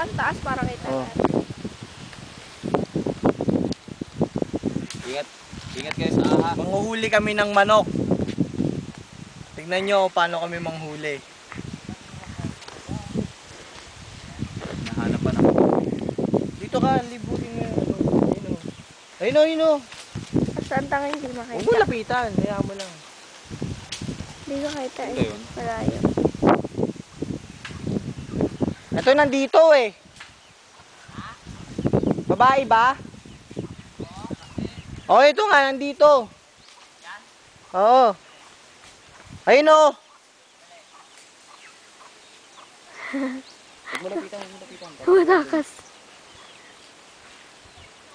ang taas para kita. Oh. Ingat kayo sa aha. Manghuhuli kami ng manok. Tignan nyo paano kami manghuli. Nahanap pa na. Dito ka, libutin mo. Ayun o. Saan tanga hindi makita? Huwag mo lapitan, hayaan mo lang. Hindi ko kita Ano eh. yun? Malayo. Ito nandito eh. Babae ba? Oh, ito nga, nandito. Oo. Ayun o. Huwag mo lapitan, huwag mo lapitan. Matakas.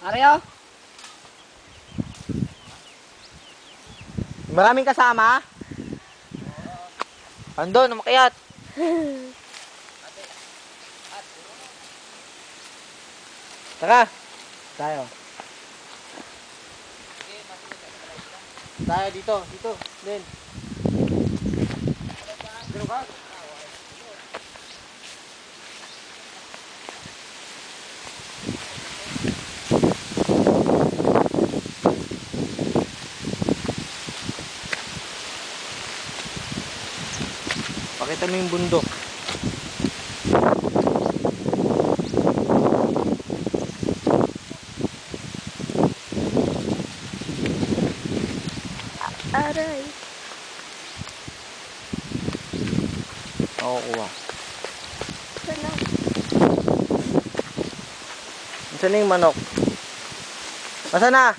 Areo? Maraming kasama? Andun, umakyat. Tara. Tayo. Tayo dito, dito. Then. Dito ka. Pakita mo yung bundok. Aray. Oo, kuha. Wala. Saan na yung manok? Nasaan na?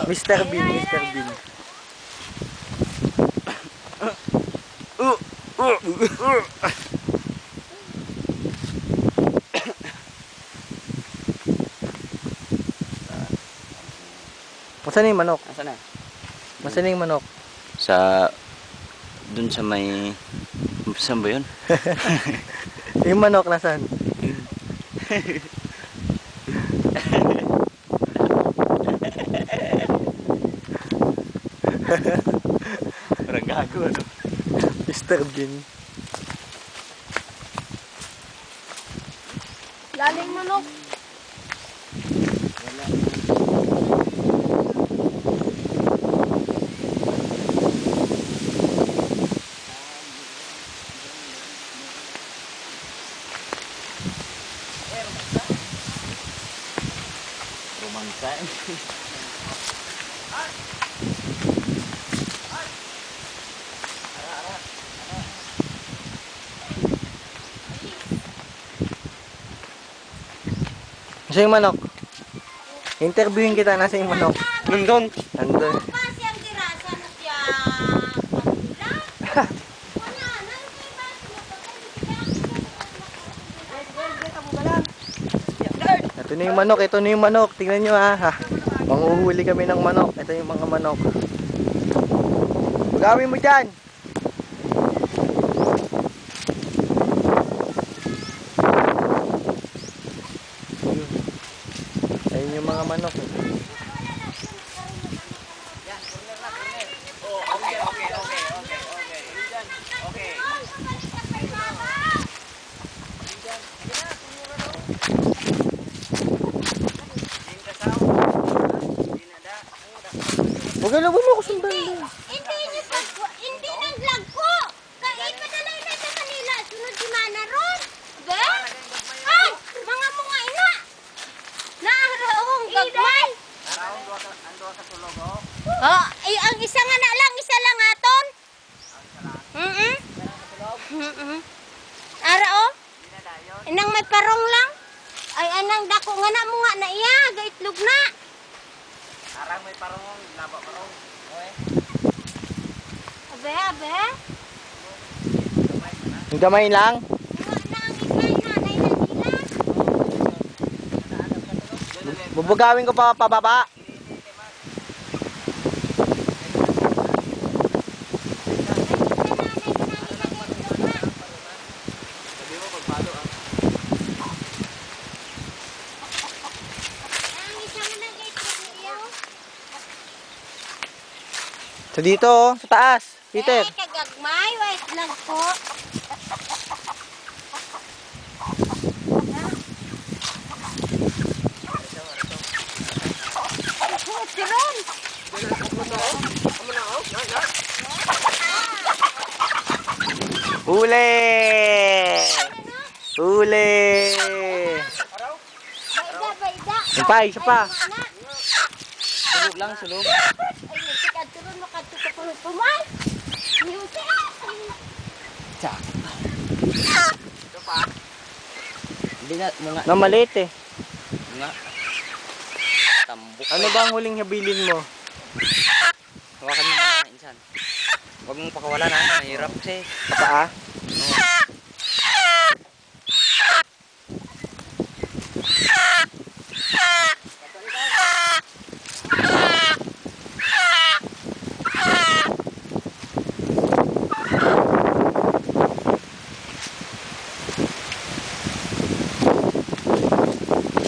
Mr. Bean, Mr. Bean. Masaan yung manok? Nasaan na? Masaan yung manok? Sa... Dun sa may... Saan ba yun? Yung manok nasaan? Parang gago ano? Mr. Bean. Laling manok. Romansa. Nasa yung manok? Interviewin kita, nasa yung manok? Nandun. Nandun. Ito na yung manok, ito na yung manok. Tingnan nyo ha. Manghuhuli kami ng manok. Ito yung mga manok. Gawin mo dyan. Ayun yung mga manok. Huwag na mo ko sundan. Hindi ng vlog ko. Kaya ipadalay na sa Manila. Sunod si Mana ron. Be? Ay! Mga mga ina. Naaraong gagmay. Oh, ay, ang isa nga na lang. Isa lang aton. Ara o? Inang may parong lang. Ay, anang dako nga na mo nga na iya. Gaitlog na. Arang may parong, laba parong. Abe, abe. Yung gamay lang. Nga na ang ikay nanay na nila. Bubugawin ko pa pababa. So dito, oh, sa taas. Peter. Kagagmay, wait lang po. Siron! Huli! Huli! Bayda! Yan pa, isa pa. Sulog lang, sulog. Ay, nagsikad turon, makatuka po ng pumal. Music! Hindi nga, mga. Na maliit eh. Mga. Tambok. Ano ba ang huling habilin mo? Hawakan mo muna, insan. Huwag mong pakawalan ha, mahirap kasi. Paa?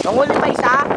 Ang huli pa isa?